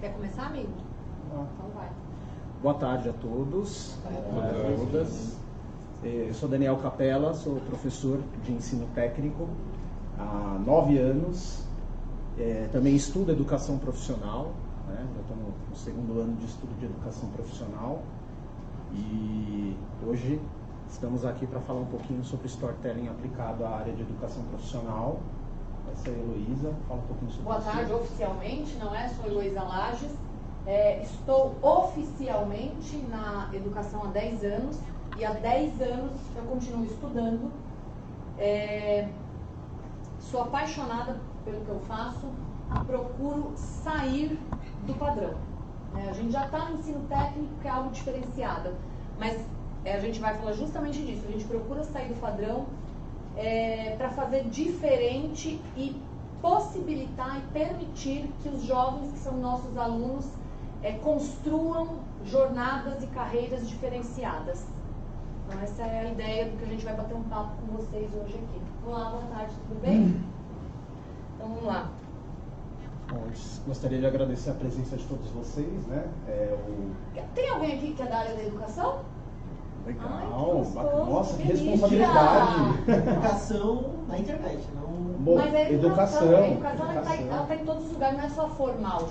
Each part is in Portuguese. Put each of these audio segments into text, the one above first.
Quer começar, amigo? Ah. Então vai. Boa tarde a todos, a todas. Eu sou Daniel Capella, sou professor de ensino técnico há 9 anos. Também estudo educação profissional, né? Eu estou no segundo ano de estudo de educação profissional. E hoje estamos aqui para falar um pouquinho sobre storytelling aplicado à área de educação profissional. Essa é a Heloísa, fala um pouquinho sobre isso. Boa tarde, oficialmente, não é? Sou Heloísa Lages. Estou oficialmente na educação há 10 anos e há 10 anos eu continuo estudando. Sou apaixonada pelo que eu faço, procuro sair do padrão. A gente já está no ensino técnico, que é algo diferenciado, mas a gente vai falar justamente disso. A gente procura sair do padrão para fazer diferente e possibilitar e permitir que os jovens que são nossos alunos construam jornadas e carreiras diferenciadas. Então essa é a ideia do que a gente vai bater um papo com vocês hoje aqui. Olá, boa tarde, tudo bem? Então vamos lá. Bom, gostaria de agradecer a presença de todos vocês, né? Tem alguém aqui que é da área da educação? Legal, Ai, nossa, que delícia. responsabilidade. Educação na internet, não... Bom, Mas a educação ela está em todos os lugares, não é só formal.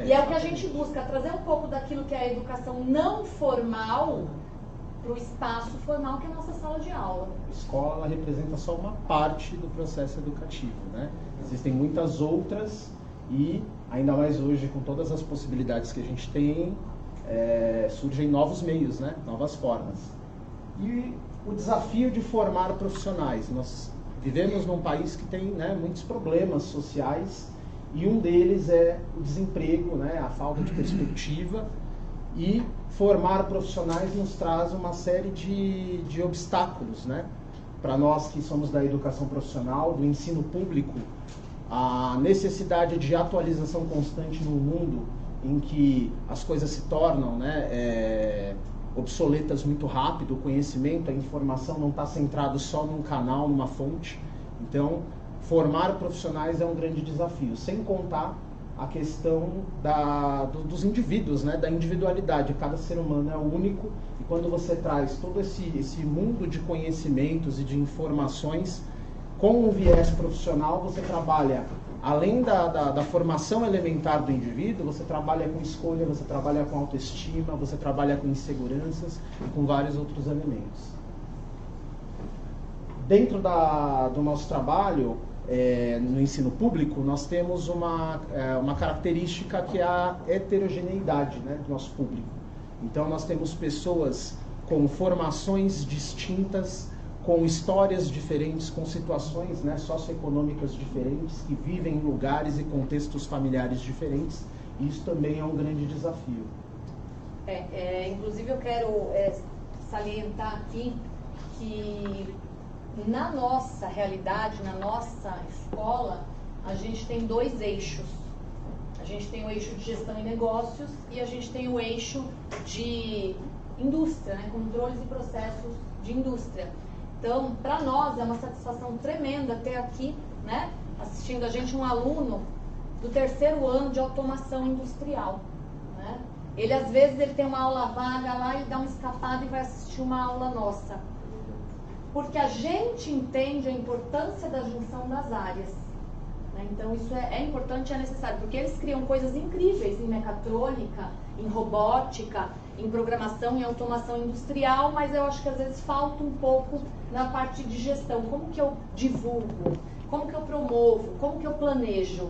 E é o que a gente busca, trazer um pouco daquilo que é a educação não formal para o espaço formal, que é a nossa sala de aula. A escola ela representa só uma parte do processo educativo, né? Existem muitas outras e, ainda mais hoje, com todas as possibilidades que a gente tem, surgem novos meios, né? Novas formas. E o desafio de formar profissionais. Nós vivemos num país que tem, né, muitos problemas sociais e um deles é o desemprego, né, a falta de perspectiva, e formar profissionais nos traz uma série de obstáculos, né? Para nós que somos da educação profissional, do ensino público, a necessidade de atualização constante no mundo em que as coisas se tornam, né, obsoletas muito rápido, o conhecimento, a informação não está centrado só num canal, numa fonte. Então, formar profissionais é um grande desafio, sem contar a questão dos indivíduos, né, da individualidade. Cada ser humano é único e quando você traz todo esse mundo de conhecimentos e de informações com um viés profissional, você trabalha, além da formação elementar do indivíduo, você trabalha com escolha, você trabalha com autoestima, você trabalha com inseguranças e com vários outros elementos. Dentro do nosso trabalho, no ensino público, nós temos uma característica que é a heterogeneidade, né, do nosso público. Então, nós temos pessoas com formações distintas, com histórias diferentes, com situações, né, socioeconômicas diferentes, que vivem em lugares e contextos familiares diferentes. E isso também é um grande desafio. Inclusive, eu quero salientar aqui que na nossa realidade, na nossa escola, a gente tem 2 eixos. A gente tem o eixo de gestão e negócios e a gente tem o eixo de indústria, né, controles e processos de indústria. Então, para nós é uma satisfação tremenda ter aqui, né, assistindo a gente um aluno do 3º ano de automação industrial, né? Ele às vezes tem uma aula vaga lá e dá uma escapada e vai assistir uma aula nossa. Porque a gente entende a importância da junção das áreas, né? Então isso é importante e é necessário, porque eles criam coisas incríveis em mecatrônica, em robótica, em programação e automação industrial, mas eu acho que às vezes falta um pouco na parte de gestão. Como que eu divulgo? Como que eu promovo? Como que eu planejo?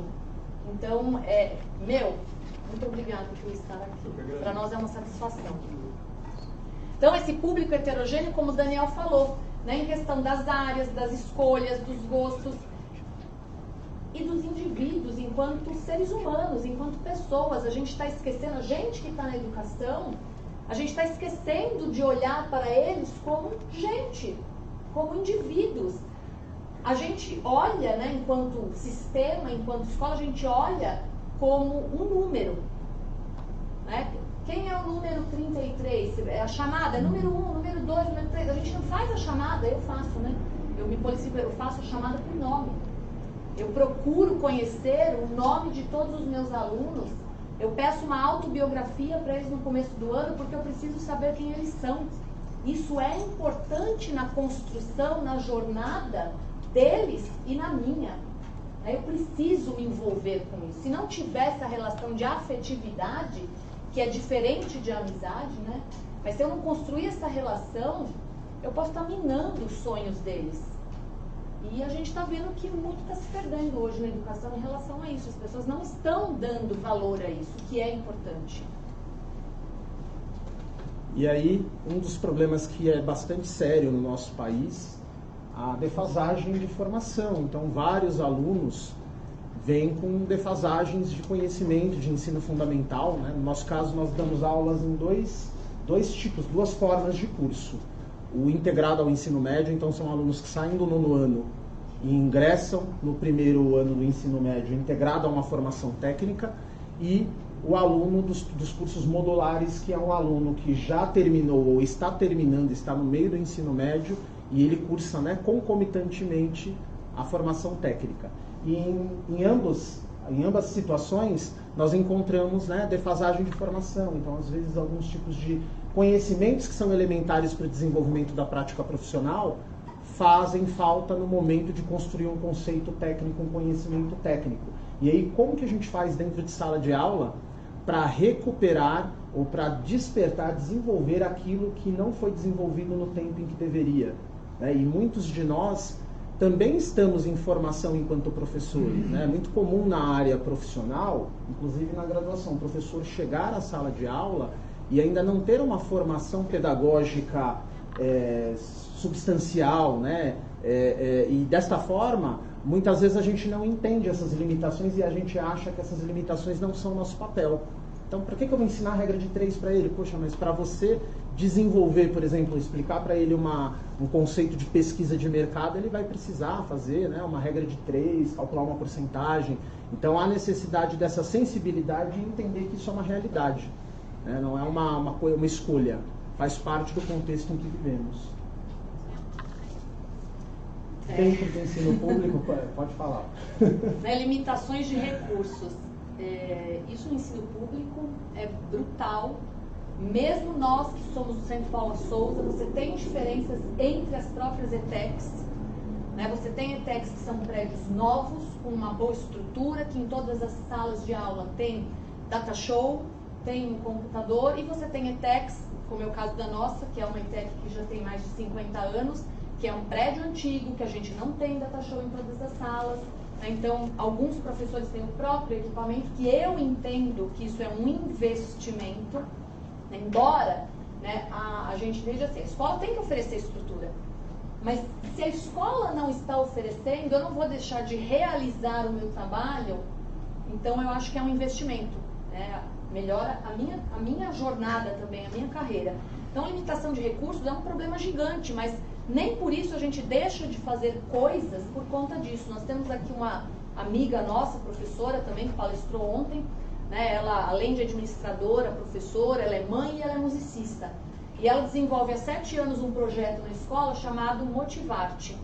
Então, muito obrigada por estar aqui. Para nós é uma satisfação. Então, esse público heterogêneo, como o Daniel falou, né, em questão das áreas, das escolhas, dos gostos e dos indivíduos enquanto seres humanos, enquanto pessoas. A gente está esquecendo, a gente que está na educação, a gente está esquecendo de olhar para eles como gente, como indivíduos. A gente olha, né, enquanto sistema, enquanto escola, a gente olha como um número, né? Quem é o número 33? É a chamada, é número 1, número 2, número 3. A gente não faz a chamada, eu faço, né? Eu faço a chamada por nome. Eu procuro conhecer o nome de todos os meus alunos Eu peço uma autobiografia para eles no começo do ano porque eu preciso saber quem eles são. Isso é importante na construção, na jornada deles e na minha. Eu preciso me envolver com isso. Se não tiver essa relação de afetividade, que é diferente de amizade, né? Mas se eu não construir essa relação, eu posso estar minando os sonhos deles. E a gente está vendo que muito está se perdendo hoje na educação em relação a isso. As pessoas não estão dando valor a isso, que é importante. E aí, um dos problemas que é bastante sério no nosso país, a defasagem de formação. Então, vários alunos vêm com defasagens de conhecimento, de ensino fundamental, né? No nosso caso, nós damos aulas em dois tipos, duas formas de curso. O integrado ao ensino médio, então são alunos que saem do 9º ano e ingressam no 1º ano do ensino médio integrado a uma formação técnica, e o aluno dos cursos modulares, que é um aluno que já terminou ou está terminando, está no meio do ensino médio e ele cursa, né, concomitantemente a formação técnica. E em ambas situações nós encontramos, né, defasagem de formação. Então, às vezes, alguns tipos de conhecimentos que são elementares para o desenvolvimento da prática profissional fazem falta no momento de construir um conceito técnico, um conhecimento técnico. E aí, como que a gente faz dentro de sala de aula para recuperar ou para despertar, desenvolver aquilo que não foi desenvolvido no tempo em que deveria, né? E muitos de nós também estamos em formação enquanto professores, né? É muito comum na área profissional, inclusive na graduação, o professor chegar à sala de aula e ainda não ter uma formação pedagógica substancial, né? E desta forma, muitas vezes a gente não entende essas limitações e a gente acha que essas limitações não são nosso papel. Então, para que eu vou ensinar a regra de 3 para ele? Poxa, mas para você desenvolver, por exemplo, explicar para ele um conceito de pesquisa de mercado, ele vai precisar fazer, né, uma regra de 3, calcular uma porcentagem. Então, há necessidade dessa sensibilidade e entender que isso é uma realidade, né? Não é uma escolha, faz parte do contexto em que vivemos. Dentro do ensino público, pode falar. Limitações de recursos. Isso no ensino público é brutal. Mesmo nós que somos do Centro Paula Souza, você tem diferenças entre as próprias ETECs, né? Você tem ETECs que são prédios novos, com uma boa estrutura, que em todas as salas de aula tem data show, tem um computador, e você tem ETECs, como é o caso da nossa, que é uma ETEC que já tem mais de 50 anos, que é um prédio antigo, que a gente não tem data show em todas as salas. Então, alguns professores têm o próprio equipamento, que eu entendo que isso é um investimento, né? Embora, né, a gente veja assim, a escola tem que oferecer estrutura, mas se a escola não está oferecendo, eu não vou deixar de realizar o meu trabalho. Então, eu acho que é um investimento, né? Melhora a minha jornada também, a minha carreira. Então, limitação de recursos é um problema gigante, mas nem por isso a gente deixa de fazer coisas por conta disso. Nós temos aqui uma amiga nossa, professora também, que palestrou ontem, né? Ela, além de administradora, professora, ela é mãe e ela é musicista. E ela desenvolve há 7 anos um projeto na escola chamado Motivarte.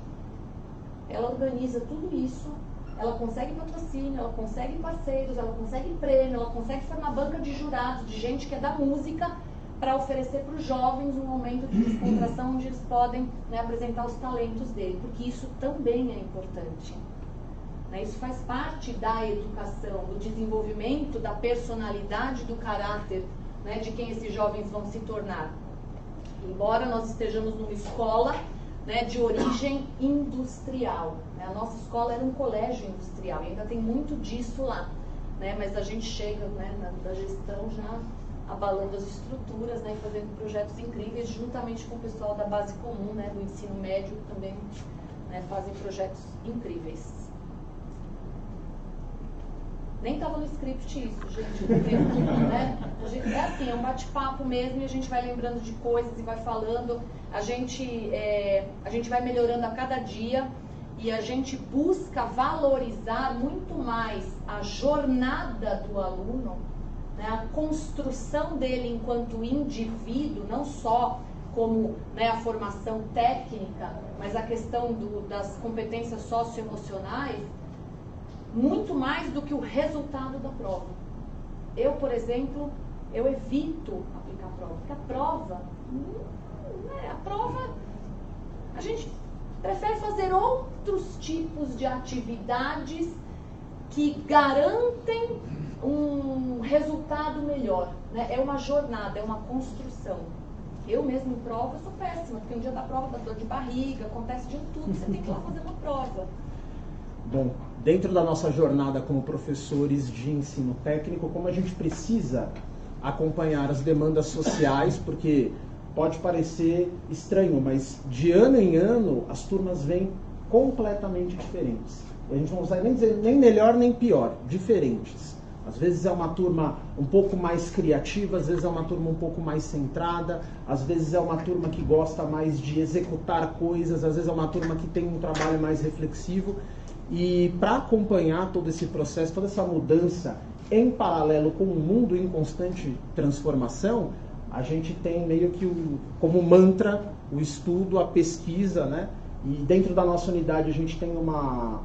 Ela organiza tudo isso, ela consegue patrocínio, ela consegue parceiros, ela consegue prêmio, ela consegue formar banca de jurados, de gente que é da música, para oferecer para os jovens um momento de descontração onde eles podem, né, apresentar os talentos dele, porque isso também é importante, né? Isso faz parte da educação, do desenvolvimento da personalidade, do caráter, né, de quem esses jovens vão se tornar. Embora nós estejamos numa escola, né, de origem industrial, né? A nossa escola era um colégio industrial e ainda tem muito disso lá, né? Mas a gente chega, né, da gestão já abalando as estruturas, né, e fazendo projetos incríveis juntamente com o pessoal da base comum, né, do ensino médio, que também, né, fazem projetos incríveis. Nem estava no script isso, gente, né? É assim, é um bate-papo mesmo, e a gente vai lembrando de coisas e vai falando. A gente vai melhorando a cada dia e a gente busca valorizar muito mais a jornada do aluno, né, a construção dele enquanto indivíduo, não só como, né, a formação técnica, mas a questão das competências socioemocionais, muito mais do que o resultado da prova. Eu, por exemplo, eu evito aplicar a prova, porque a prova, a gente prefere fazer outros tipos de atividades que garantem um resultado melhor, né? É uma jornada, é uma construção. Eu mesmo em prova, eu sou péssima, porque um dia da prova dá dor de barriga, acontece de tudo, você tem que ir lá fazer uma prova. Bom, dentro da nossa jornada como professores de ensino técnico, como a gente precisa acompanhar as demandas sociais, porque pode parecer estranho, mas de ano em ano as turmas vêm completamente diferentes. E a gente não vai nem dizer nem melhor nem pior, diferentes. Às vezes é uma turma um pouco mais criativa, às vezes é uma turma um pouco mais centrada, às vezes é uma turma que gosta mais de executar coisas, às vezes é uma turma que tem um trabalho mais reflexivo. E para acompanhar todo esse processo, toda essa mudança em paralelo com um mundo em constante transformação, a gente tem meio que como mantra o estudo, a pesquisa, né? E dentro da nossa unidade a gente tem um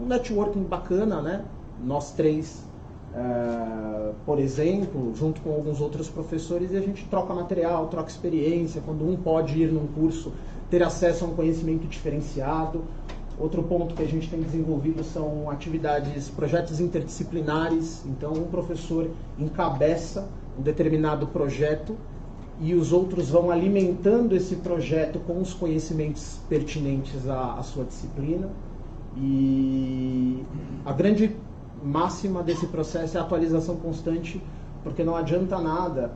networking bacana, né? Nós três, por exemplo, junto com alguns outros professores, e a gente troca material, troca experiência, quando um pode ir num curso, ter acesso a um conhecimento diferenciado. Outro ponto que a gente tem desenvolvido são atividades, projetos interdisciplinares. Então, um professor encabeça um determinado projeto e os outros vão alimentando esse projeto com os conhecimentos pertinentes à sua disciplina. E a grande máxima desse processo é a atualização constante, porque não adianta nada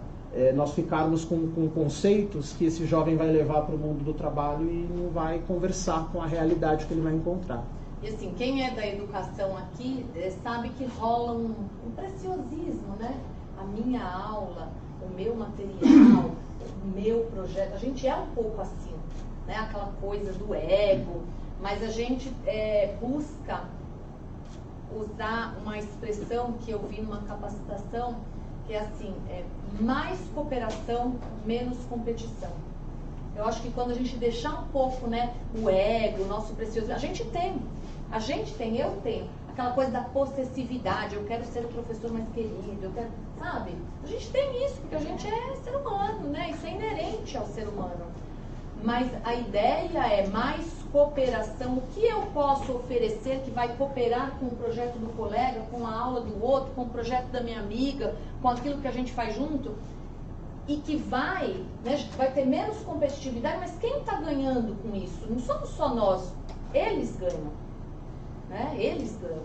nós ficarmos com conceitos que esse jovem vai levar para o mundo do trabalho e não vai conversar com a realidade que ele vai encontrar. E assim, quem é da educação aqui sabe que rola um preciosismo, né? A minha aula, o meu material, o meu projeto, a gente é um pouco assim, né? Aquela coisa do ego, mas a gente busca usar uma expressão que eu vi numa capacitação, que é assim, mais cooperação, menos competição. Eu acho que quando a gente deixar um pouco, né, o ego, o nosso precioso, eu tenho, aquela coisa da possessividade, eu quero ser o professor mais querido, eu quero, sabe? A gente tem isso, porque a gente é ser humano, né? Isso é inerente ao ser humano. Mas a ideia é mais cooperação. O que eu posso oferecer que vai cooperar com o projeto do colega, com a aula do outro, com o projeto da minha amiga, com aquilo que a gente faz junto, e que vai ter menos competitividade, mas quem está ganhando com isso? Não somos só nós, eles ganham, né? Eles ganham.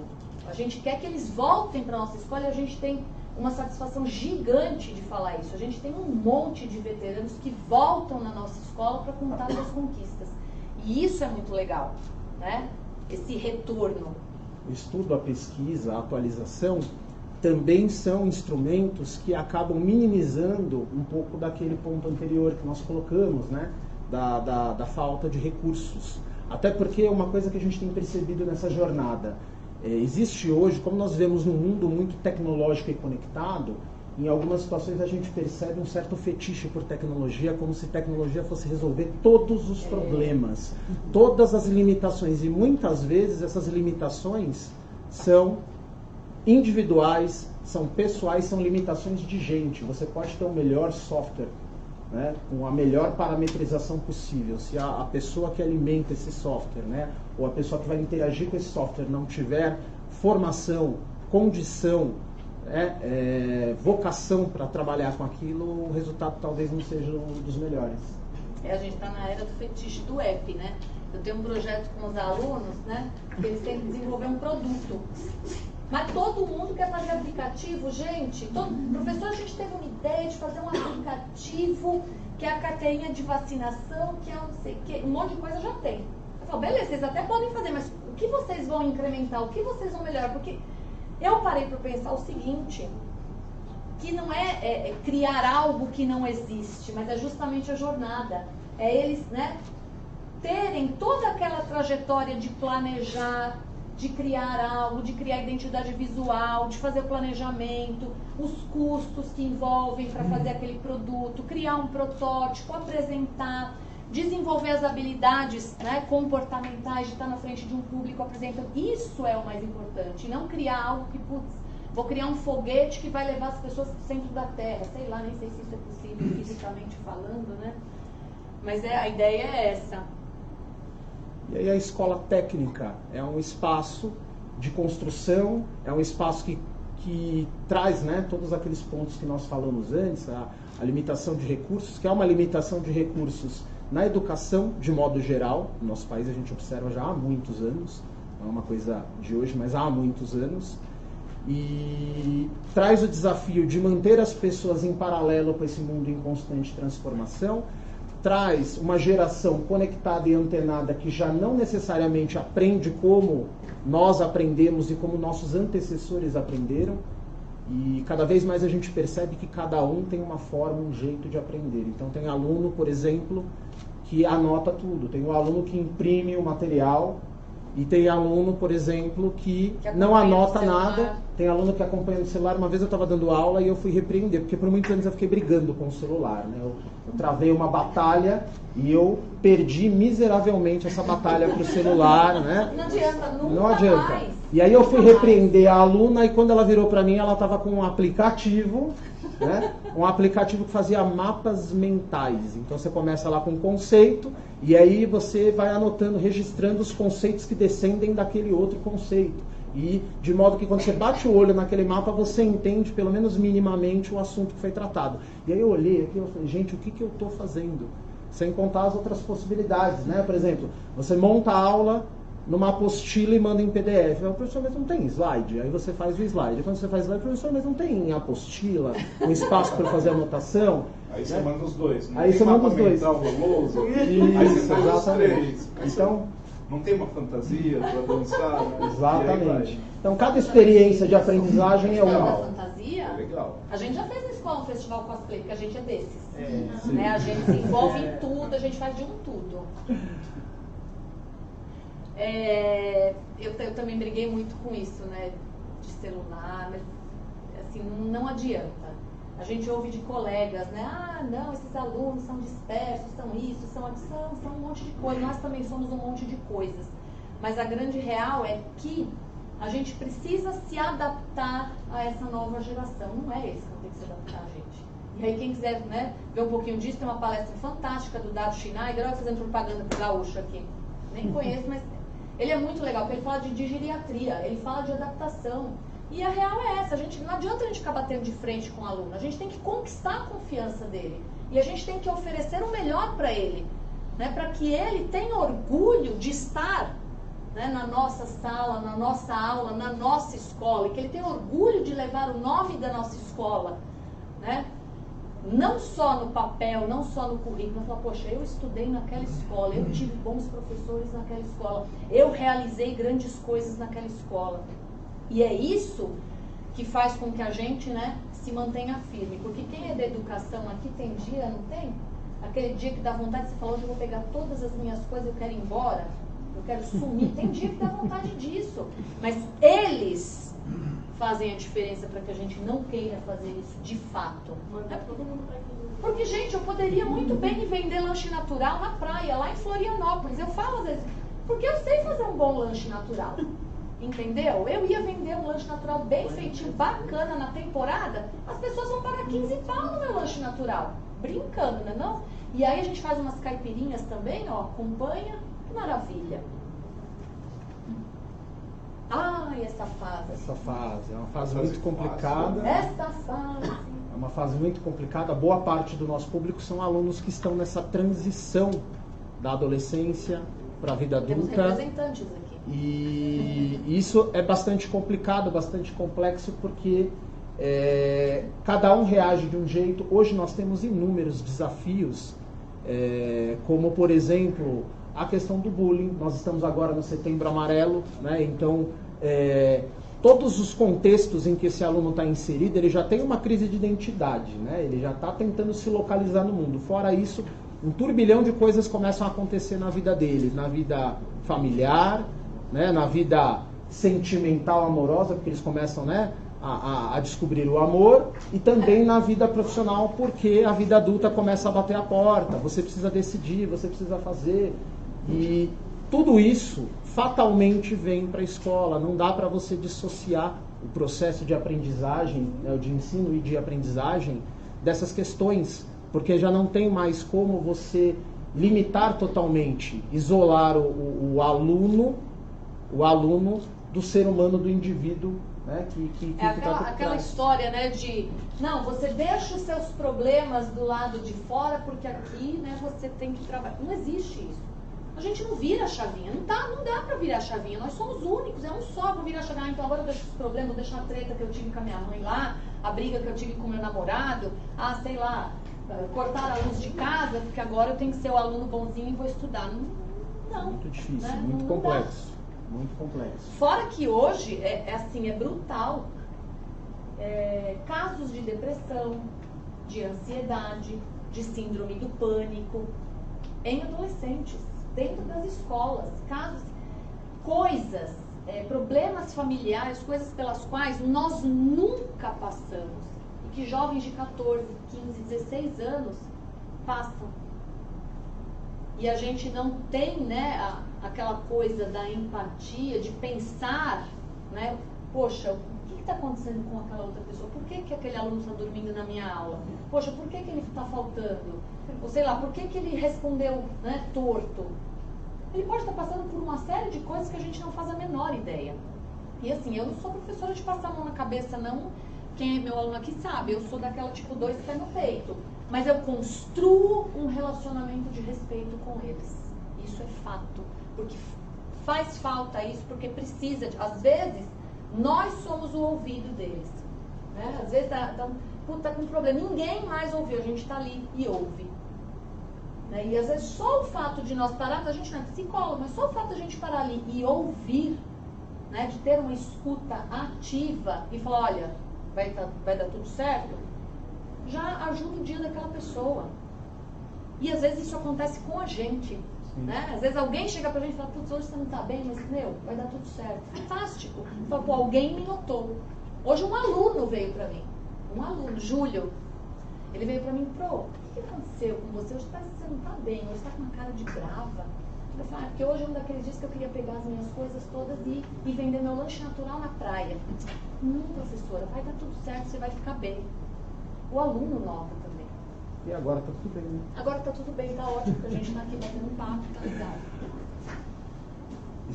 A gente quer que eles voltem para a nossa escola e a gente tem uma satisfação gigante de falar isso. A gente tem um monte de veteranos que voltam na nossa escola para contar suas conquistas. E isso é muito legal, né? Esse retorno. O estudo, a pesquisa, a atualização também são instrumentos que acabam minimizando um pouco daquele ponto anterior que nós colocamos, né? Da falta de recursos. Até porque é uma coisa que a gente tem percebido nessa jornada. Existe hoje, como nós vemos num mundo muito tecnológico e conectado, em algumas situações a gente percebe um certo fetiche por tecnologia, como se tecnologia fosse resolver todos os problemas, todas as limitações. E muitas vezes essas limitações são individuais, são pessoais, são limitações de gente. Você pode ter o melhor software, né, com a melhor parametrização possível. Se a pessoa que alimenta esse software, né, ou a pessoa que vai interagir com esse software não tiver formação, condição, vocação para trabalhar com aquilo, o resultado talvez não seja um dos melhores. A gente está na era do fetiche do app, né? Eu tenho um projeto com os alunos, né, que eles têm que desenvolver um produto. Mas todo mundo quer fazer aplicativo, gente. Professor, a gente teve uma ideia de fazer um aplicativo que é a carteirinha de vacinação, que é não sei o que, um monte de coisa já tem. Eu falo, beleza, vocês até podem fazer, mas o que vocês vão incrementar? O que vocês vão melhorar? Porque eu parei para pensar o seguinte, que não é criar algo que não existe, mas é justamente a jornada. É eles, né, terem toda aquela trajetória de planejar, de criar algo, de criar identidade visual, de fazer o planejamento, os custos que envolvem para fazer aquele produto, criar um protótipo, apresentar, desenvolver as habilidades, né, comportamentais, de estar na frente de um público apresentando. Isso é o mais importante, não criar algo que, putz, Vou criar um foguete que vai levar as pessoas para o centro da Terra. Sei lá, nem sei se isso é possível fisicamente falando, né? Mas a ideia é essa. E aí a escola técnica é um espaço de construção, é um espaço que traz, né, todos aqueles pontos que nós falamos antes, a limitação de recursos, que é uma limitação de recursos na educação de modo geral. No nosso país a gente observa já há muitos anos, não é uma coisa de hoje, mas há muitos anos. E traz o desafio de manter as pessoas em paralelo com esse mundo em constante transformação, traz uma geração conectada e antenada que já não necessariamente aprende como nós aprendemos e como nossos antecessores aprenderam, e cada vez mais a gente percebe que cada um tem uma forma, um jeito de aprender. Então tem aluno, por exemplo, que anota tudo, tem um aluno que imprime o material, e tem aluno, por exemplo, que não anota nada, tem aluno que acompanha no celular. Uma vez eu estava dando aula e eu fui repreender, porque por muitos anos eu fiquei brigando com o celular, né? Eu travei uma batalha e eu perdi miseravelmente essa batalha para o celular, né? Não adianta, nunca Não adianta. Mais. E aí eu fui repreender a aluna e quando ela virou para mim, ela estava com um aplicativo, né? Um aplicativo que fazia mapas mentais. Então você começa lá com um conceito e aí você vai anotando, registrando os conceitos que descendem daquele outro conceito. E de modo que quando você bate o olho naquele mapa, você entende pelo menos minimamente o assunto que foi tratado. E aí eu olhei aqui e falei, gente, o que eu estou fazendo? Sem contar as outras possibilidades, né? Por exemplo, você monta a aula numa apostila e manda em PDF. O professor, mas não tem slide. Aí você faz o slide. Quando você faz o slide, professor, mas não tem apostila, um espaço para fazer anotação. Aí você manda os dois. Aí você manda os dois. Lousa, Isso, aí você faz exatamente. os três. Então, não tem uma fantasia para dançar? Né? Exatamente. Então, cada experiência de aprendizagem é uma. uma. Fantasia? Legal. A gente já fez na escola um festival cosplay, porque a gente é desses. Né? A gente se envolve em tudo, a gente faz de um tudo. Eu também briguei muito com isso, né? De celular, mas assim, não adianta. A gente ouve de colegas, né? Ah, não, esses alunos são dispersos, são isso, são um monte de coisa. Nós também somos um monte de coisas. Mas a grande real é que a gente precisa se adaptar a essa nova geração. Não é esse que tem que se adaptar a gente. E aí quem quiser, né, ver um pouquinho disso, tem uma palestra fantástica do Dado Schneider. Olha, fazendo propaganda pro gaúcho aqui. Nem conheço, mas ele é muito legal, porque ele fala de geriatria, ele fala de adaptação. E a real é essa, não adianta a gente ficar batendo de frente com o aluno, a gente tem que conquistar a confiança dele. E a gente tem que oferecer o melhor para ele, né, para que ele tenha orgulho de estar, né, na nossa sala, na nossa aula, na nossa escola, e que ele tenha orgulho de levar o nome da nossa escola, né? Não só no papel, não só no currículo, mas falar, poxa, eu estudei naquela escola, eu tive bons professores naquela escola, eu realizei grandes coisas naquela escola. E é isso que faz com que a gente, né, se mantenha firme. Porque quem é da educação aqui tem dia, não tem? Aquele dia que dá vontade, você falou, hoje eu vou pegar todas as minhas coisas, eu quero ir embora, eu quero sumir. Tem dia que dá vontade disso. Mas eles fazem a diferença para que a gente não queira fazer isso de fato. Porque, gente, eu poderia muito bem vender lanche natural na praia, lá em Florianópolis. Eu falo às vezes, porque eu sei fazer um bom lanche natural. Entendeu? Eu ia vender um lanche natural bem feitinho, bacana na temporada, as pessoas vão pagar 15 pau no meu lanche natural. Brincando, né não? E aí a gente faz umas caipirinhas também, ó, acompanha, que maravilha. Ai, essa fase. Essa fase é uma fase muito complicada. Essa fase. É uma fase muito complicada. Boa parte do nosso público são alunos que estão nessa transição da adolescência para a vida adulta. Temos representantes aqui. E isso é bastante complicado, bastante complexo, porque cada um reage de um jeito. Hoje nós temos inúmeros desafios, como, por exemplo, a questão do bullying. Nós estamos agora no Setembro Amarelo, né? Então, todos os contextos em que esse aluno está inserido, ele já tem uma crise de identidade, né? Ele já está tentando se localizar no mundo. Fora isso, um turbilhão de coisas começam a acontecer na vida dele, na vida familiar, né, na vida sentimental, amorosa, porque eles começam, né, a descobrir o amor, e também na vida profissional, porque a vida adulta começa a bater a porta, você precisa decidir, você precisa fazer. E tudo isso fatalmente vêm para a escola. Não dá para você dissociar o processo de aprendizagem, né, de ensino e de aprendizagem dessas questões, porque já não tem mais como você limitar totalmente, isolar o aluno do ser humano, do indivíduo, né, que É aquela história, né, de não, você deixa os seus problemas do lado de fora porque aqui, né, você tem que trabalhar. Não existe isso. A gente não vira a chavinha, não dá pra virar a chavinha, nós somos únicos, é um só pra virar a chavinha. Então agora eu deixo os problemas, eu deixo a treta que eu tive com a minha mãe lá, a briga que eu tive com o meu namorado, sei lá, cortar a luz de casa, porque agora eu tenho que ser o aluno bonzinho e vou estudar. Não. Muito difícil, né? muito Não complexo. Muito complexo. Fora que hoje é brutal. Casos de depressão, de ansiedade, de síndrome do pânico em adolescentes, dentro das escolas, coisas, problemas familiares, coisas pelas quais nós nunca passamos e que jovens de 14, 15, 16 anos passam. E a gente não tem, né, aquela coisa da empatia, de pensar, né, poxa, o que está acontecendo com aquela outra pessoa? Por que aquele aluno está dormindo na minha aula? Poxa, por que ele está faltando? Ou sei lá, por que ele respondeu, né, torto? Ele pode estar passando por uma série de coisas que a gente não faz a menor ideia. E assim, eu não sou professora de passar a mão na cabeça, não. Quem é meu aluno aqui sabe, eu sou daquela tipo 2 pé no peito. Mas eu construo um relacionamento de respeito com eles. Isso é fato. Porque faz falta isso, porque precisa. Às vezes, nós somos o ouvido deles. Né? Às vezes, tá com problema. Ninguém mais ouviu. A gente está ali e ouve. Né? E às vezes, só o fato de nós pararmos, a gente não é psicólogo, mas só o fato de a gente parar ali e ouvir, né? De ter uma escuta ativa e falar, olha, vai dar tudo certo, já ajuda o dia daquela pessoa. E às vezes isso acontece com a gente. Né? Às vezes alguém chega pra gente e fala, putz, hoje você não tá bem, mas vai dar tudo certo. Fantástico. Fala, pô, alguém me notou. Hoje um aluno veio pra mim. Um aluno, Júlio. Ele veio pra mim, o que aconteceu com você? Hoje parece que você não tá bem, hoje você tá com uma cara de brava. Eu falei, porque hoje é um daqueles dias que eu queria pegar as minhas coisas todas e vender meu lanche natural na praia. Professora, vai dar tudo certo, você vai ficar bem. O aluno nota também. E agora tá tudo bem, né? Agora tá tudo bem, tá ótimo, porque a gente tá aqui batendo um papo, tá legal.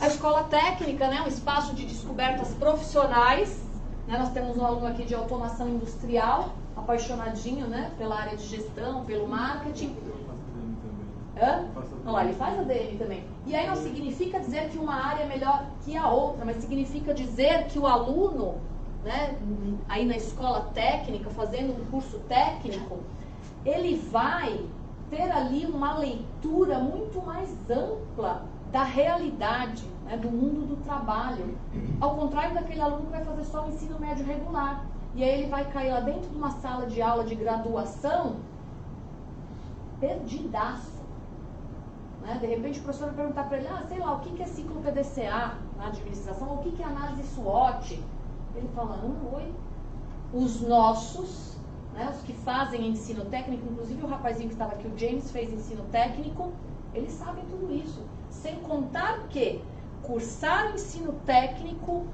A escola técnica, né, um espaço de descobertas profissionais. Né, nós temos um aluno aqui de automação industrial, apaixonadinho, né, pela área de gestão, pelo marketing. Olha lá, ele faz a DM também. E aí não significa dizer que uma área é melhor que a outra, mas significa dizer que o aluno, né, aí na escola técnica, fazendo um curso técnico, ele vai ter ali uma leitura muito mais ampla da realidade, né, do mundo do trabalho. Ao contrário daquele aluno que vai fazer só o ensino médio regular. E aí ele vai cair lá dentro de uma sala de aula de graduação, perdidaço. Né? De repente o professor vai perguntar para ele, sei lá, o que é ciclo PDCA na administração, ou o que é análise SWOT? Ele fala, oi. Os nossos, né, os que fazem ensino técnico, inclusive o rapazinho que estava aqui, o James, fez ensino técnico, eles sabem tudo isso. Sem contar que cursar o ensino técnico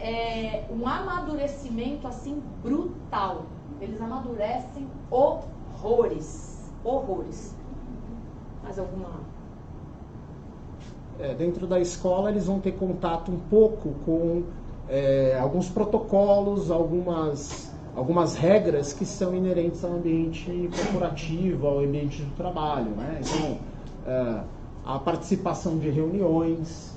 é um amadurecimento assim brutal. Eles amadurecem horrores. Horrores. Mais alguma? Dentro da escola eles vão ter contato um pouco com alguns protocolos, algumas regras que são inerentes ao ambiente corporativo, ao ambiente do trabalho, né? Então, a participação de reuniões,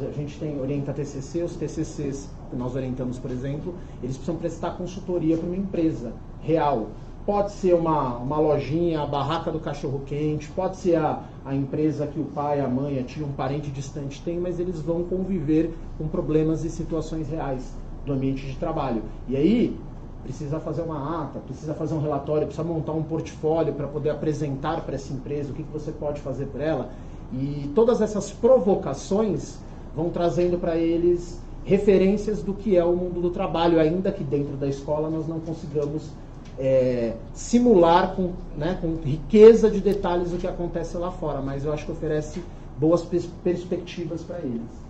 a gente orienta TCC, os TCCs que nós orientamos, por exemplo, eles precisam prestar consultoria para uma empresa real. Pode ser uma lojinha, a barraca do cachorro-quente, pode ser a empresa que o pai, a mãe, a tia, um parente distante tem, mas eles vão conviver com problemas e situações reais do ambiente de trabalho. E aí, precisa fazer uma ata, precisa fazer um relatório, precisa montar um portfólio para poder apresentar para essa empresa o que você pode fazer por ela. E todas essas provocações vão trazendo para eles referências do que é o mundo do trabalho, ainda que dentro da escola nós não consigamos simular com riqueza de detalhes o que acontece lá fora, mas eu acho que oferece boas perspectivas para eles.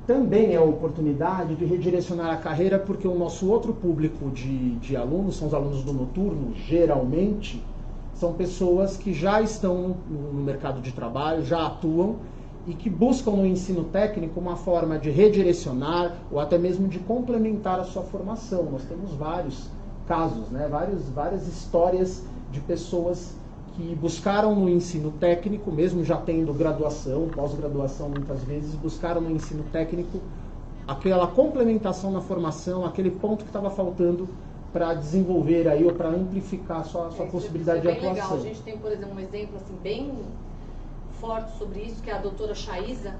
Também é a oportunidade de redirecionar a carreira, porque o nosso outro público de alunos, são os alunos do noturno, geralmente, são pessoas que já estão no mercado de trabalho, já atuam, e que buscam no ensino técnico uma forma de redirecionar ou até mesmo de complementar a sua formação. Nós temos vários casos, né? Várias histórias de pessoas que buscaram no ensino técnico, mesmo já tendo graduação, pós-graduação muitas vezes, buscaram no ensino técnico aquela complementação na formação, aquele ponto que estava faltando para desenvolver aí ou para amplificar a sua possibilidade de atuação. Legal. A gente tem, por exemplo, um exemplo assim, bem forte sobre isso, que é a doutora Chaísa,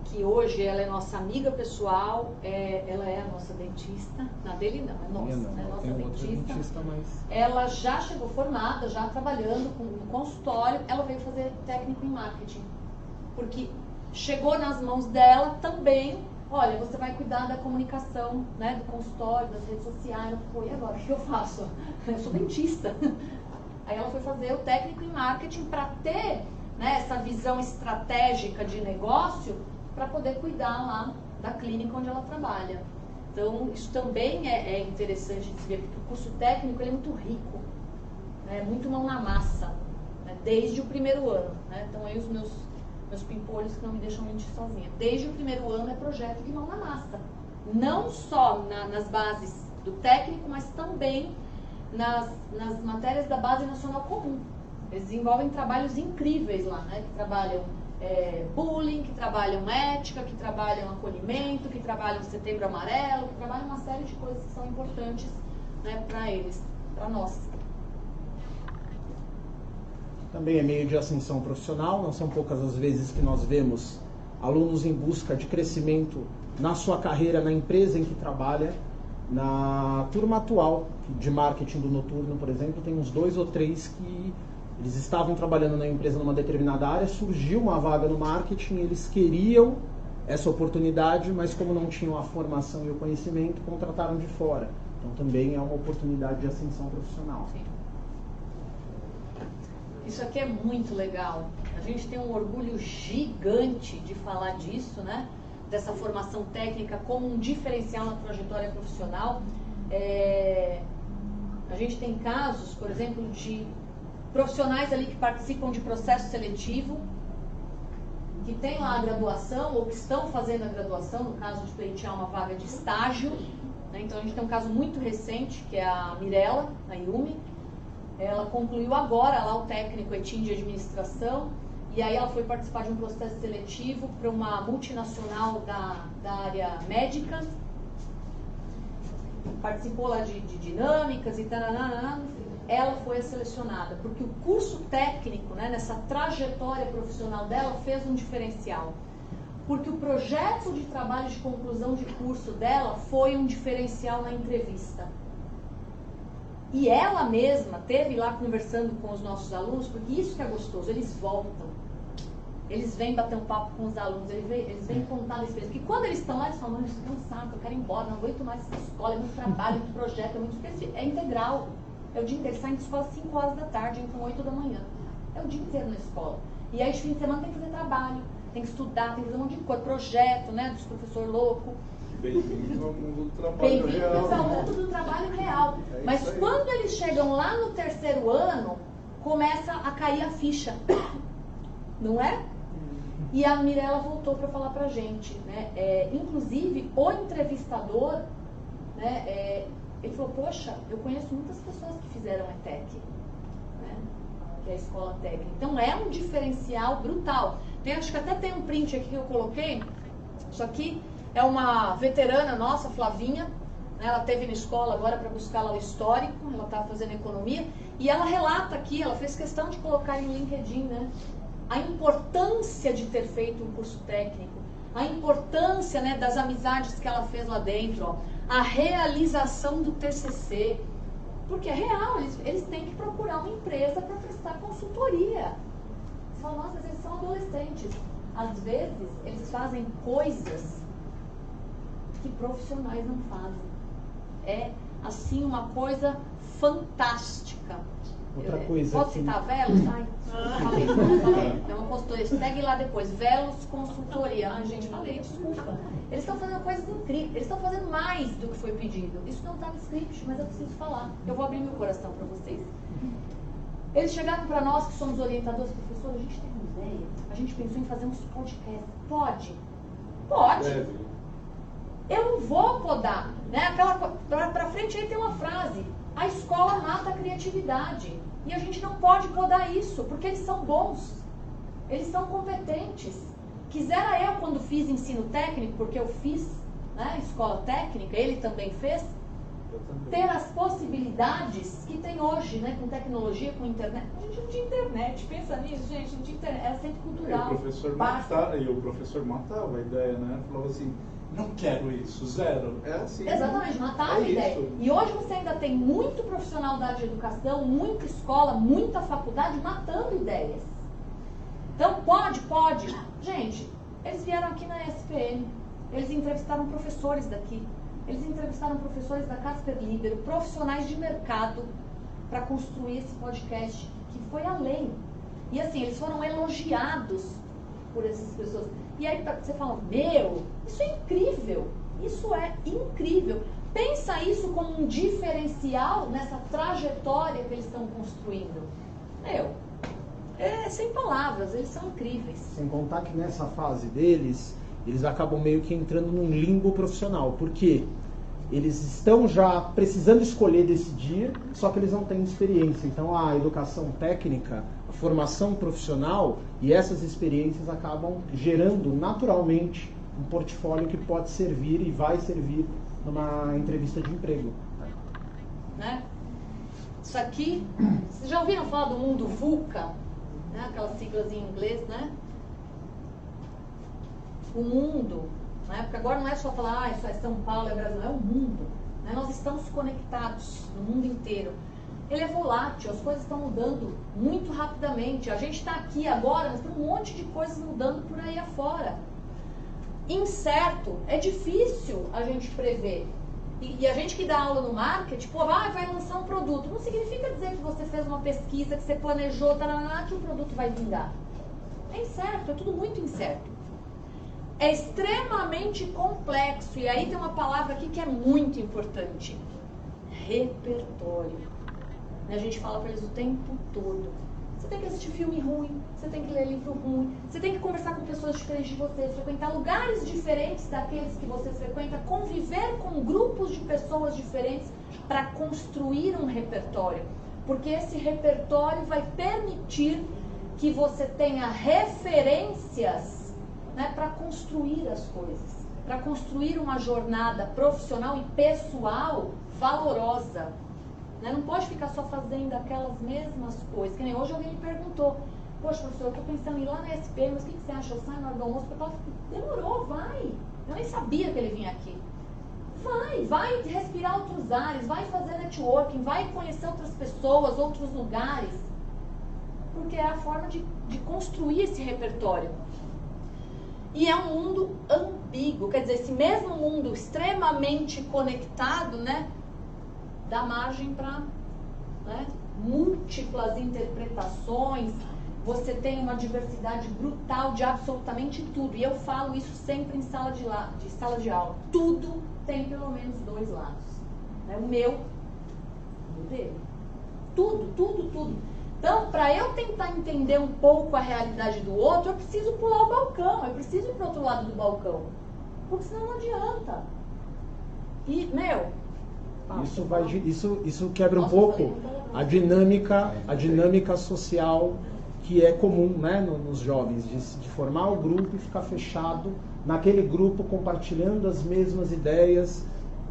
que hoje ela é nossa amiga pessoal, ela é a nossa dentista, na dele não, é nossa, é nossa dentista. Mas... Ela já chegou formada, já trabalhando no consultório, ela veio fazer técnico em marketing, porque chegou nas mãos dela também, olha, você vai cuidar da comunicação, né, do consultório, das redes sociais. Ela falou, e agora, o que eu faço? Eu sou dentista. Aí ela foi fazer o técnico em marketing para ter, né, essa visão estratégica de negócio, para poder cuidar lá da clínica onde ela trabalha. Então, isso também é interessante de se ver, porque o curso técnico ele é muito rico, né, muito mão na massa, né, desde o primeiro ano. Né, então, aí os meus pimpolhos que não me deixam mentir sozinha. Desde o primeiro ano é projeto de mão na massa. Não só nas bases do técnico, mas também nas matérias da base nacional comum. Eles desenvolvem trabalhos incríveis lá, né, que trabalham bullying, que trabalham ética, que trabalham acolhimento, que trabalham setembro amarelo, que trabalham uma série de coisas que são importantes, né, para eles, para nós. Também é meio de ascensão profissional, não são poucas as vezes que nós vemos alunos em busca de crescimento na sua carreira, na empresa em que trabalha. Na turma atual de marketing do noturno, por exemplo, tem uns 2 ou 3 que eles estavam trabalhando na empresa numa determinada área, surgiu uma vaga no marketing, eles queriam essa oportunidade, mas como não tinham a formação e o conhecimento, contrataram de fora. Então também é uma oportunidade de ascensão profissional. Sim. Isso aqui é muito legal. A gente tem um orgulho gigante de falar disso, né? Dessa formação técnica como um diferencial na trajetória profissional. A gente tem casos, por exemplo, de profissionais ali que participam de processo seletivo, que têm lá a graduação ou que estão fazendo a graduação, no caso de pleitear uma vaga de estágio, né? Então a gente tem um caso muito recente, que é a Mirella, a Yumi. Ela concluiu agora lá o técnico ETIM de administração, e aí ela foi participar de um processo seletivo para uma multinacional da área médica. Participou lá de dinâmicas e tal. Ela foi selecionada, porque o curso técnico, né, nessa trajetória profissional dela, fez um diferencial. Porque o projeto de trabalho de conclusão de curso dela foi um diferencial na entrevista. E ela mesma teve lá conversando com os nossos alunos, porque isso que é gostoso, eles voltam. Eles vêm bater um papo com os alunos, eles vêm contar a experiência. Porque quando eles estão lá, eles falam, eu estou cansado, eu quero ir embora, não aguento mais essa escola, é muito trabalho, é muito projeto, é muito... É integral. É o dia inteiro, eles saem de escola às 5 horas da tarde, entram 8 da manhã. É o dia inteiro na escola. E aí, de fim de semana, tem que fazer trabalho, tem que estudar, tem que fazer um monte de coisa, projeto, né, dos professores loucos. Bem-vindo ao mundo do trabalho real. Bem-vindo ao mundo do trabalho real. Mas quando eles chegam lá no 3º ano, começa a cair a ficha. Não é? E a Mirella voltou para falar pra gente, né? Inclusive, o entrevistador, né, ele falou, poxa, eu conheço muitas pessoas que fizeram ETEC, né? Que é a escola técnica. Então é um diferencial brutal. Acho que até tem um print aqui que eu coloquei. Isso aqui é uma veterana nossa, Flavinha. Né? Ela esteve na escola agora para buscar lá o histórico. Ela estava fazendo economia. E ela relata aqui, ela fez questão de colocar em LinkedIn, né? A importância de ter feito um curso técnico. A importância, né, das amizades que ela fez lá dentro. Ó. A realização do TCC. Porque é real, eles têm que procurar uma empresa para prestar consultoria. Você fala, nossa, mas eles são adolescentes. Às vezes, eles fazem coisas que profissionais não fazem. É, assim, uma coisa fantástica. Outra coisa Posso que- citar Velos? Ai, falei. Eu não postou, segue lá depois. Velos Consultoria. Ai, gente, falei, desculpa. Eles estão fazendo coisas incríveis. Eles estão fazendo mais do que foi pedido. Isso não está no script, mas eu preciso falar. Eu vou abrir meu coração para vocês. Eles chegaram para nós, que somos orientadores, professores, a gente tem uma ideia. A gente pensou em fazer uns podcasts. Pode? Pode. Deve. Eu não vou podar, né? Pra frente aí tem uma frase: a escola mata a criatividade. E a gente não pode podar isso, porque eles são bons, eles são competentes. Quisera eu, quando fiz ensino técnico, porque eu fiz, né, escola técnica, ele também fez, ter as possibilidades que tem hoje, né, com tecnologia, com internet. A gente não tinha internet, pensa nisso, gente, não tinha internet, era centro cultural. E o professor matava a ideia, né? Falava assim, não quero isso, zero. É assim. Exatamente, matava a é ideia. isso. E hoje você ainda tem muito profissional da área de educação, muita escola, muita faculdade matando ideias. Então pode. Gente, eles vieram aqui na SPM, eles entrevistaram professores daqui, eles entrevistaram professores da Casper Libero, profissionais de mercado, para construir esse podcast, que foi além. E assim, eles foram elogiados por essas pessoas. E aí você fala, isso é incrível, isso é incrível. Pensa isso como um diferencial nessa trajetória que eles estão construindo. É sem palavras, eles são incríveis. Sem contar que nessa fase deles, eles acabam meio que entrando num limbo profissional. Por quê? Eles estão já precisando escolher, decidir, só que eles não têm experiência. Então a educação técnica, a formação profissional e essas experiências acabam gerando naturalmente um portfólio que pode servir e vai servir numa entrevista de emprego. Né? Isso aqui, vocês já ouviram falar do mundo VUCA? Né? Aquelas siglas em inglês, né? O mundo, né? Porque agora não é só falar, isso é São Paulo, é Brasil, é o mundo. Né? Nós estamos conectados no mundo inteiro. Ele é volátil, as coisas estão mudando muito rapidamente. A gente está aqui agora, mas tem um monte de coisas mudando por aí afora. Incerto, é difícil a gente prever. E a gente que dá aula no marketing, vai lançar um produto. Não significa dizer que você fez uma pesquisa, que você planejou, que o produto vai vingar. É incerto, é tudo muito incerto. É extremamente complexo. E aí tem uma palavra aqui que é muito importante. Repertório. A gente fala para eles o tempo todo. Você tem que assistir filme ruim, você tem que ler livro ruim, você tem que conversar com pessoas diferentes de você, frequentar lugares diferentes daqueles que você frequenta, conviver com grupos de pessoas diferentes para construir um repertório. Porque esse repertório vai permitir que você tenha referências, né, para construir as coisas, para construir uma jornada profissional e pessoal valorosa. Não pode ficar só fazendo aquelas mesmas coisas. Que nem hoje alguém me perguntou, poxa, professor, eu estou pensando em ir lá na SP, mas o que você acha? Eu saio na hora do almoço? Demorou, vai. Eu nem sabia que ele vinha aqui. Vai respirar outros ares, vai fazer networking, vai conhecer outras pessoas, outros lugares. Porque é a forma de construir esse repertório. E é um mundo ambíguo, quer dizer, esse mesmo mundo extremamente conectado, né? Dá margem para, né, múltiplas interpretações. Você tem uma diversidade brutal de absolutamente tudo. E eu falo isso sempre em sala de aula. Tudo tem pelo menos dois lados. Né? O meu e o dele. Tudo. Então, para eu tentar entender um pouco a realidade do outro, eu preciso pular o balcão. Eu preciso ir para o outro lado do balcão. Porque senão não adianta. E, Isso quebra um pouco a dinâmica social que é comum, né, nos jovens, de formar o grupo e ficar fechado naquele grupo, compartilhando as mesmas ideias,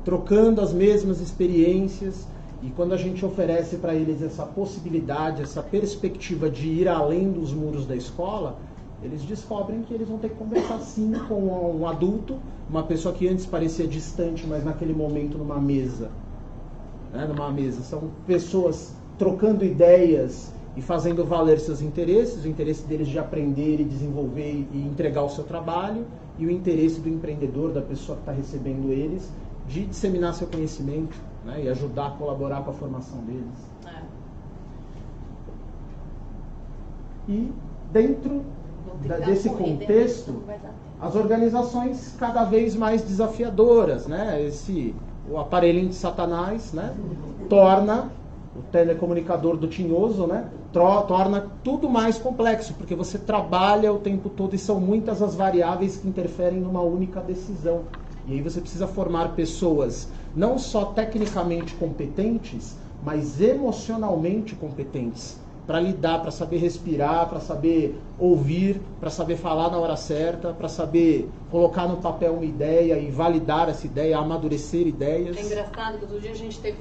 trocando as mesmas experiências. E quando a gente oferece para eles essa possibilidade, essa perspectiva de ir além dos muros da escola, eles descobrem que eles vão ter que conversar sim com um adulto, uma pessoa que antes parecia distante, mas naquele momento numa mesa. São pessoas trocando ideias e fazendo valer seus interesses, o interesse deles de aprender e desenvolver e entregar o seu trabalho, e o interesse do empreendedor, da pessoa que está recebendo eles, de disseminar seu conhecimento, né, e ajudar a colaborar com a formação deles. E dentro desse contexto, as organizações cada vez mais desafiadoras, né? O aparelhinho de Satanás, né? Torna o telecomunicador do tinhoso, né? Torna tudo mais complexo, porque você trabalha o tempo todo e são muitas as variáveis que interferem numa única decisão. E aí você precisa formar pessoas não só tecnicamente competentes, mas emocionalmente competentes, para lidar, para saber respirar, para saber ouvir, para saber falar na hora certa, para saber colocar no papel uma ideia e validar essa ideia, amadurecer ideias. É engraçado que outro dia a gente esteve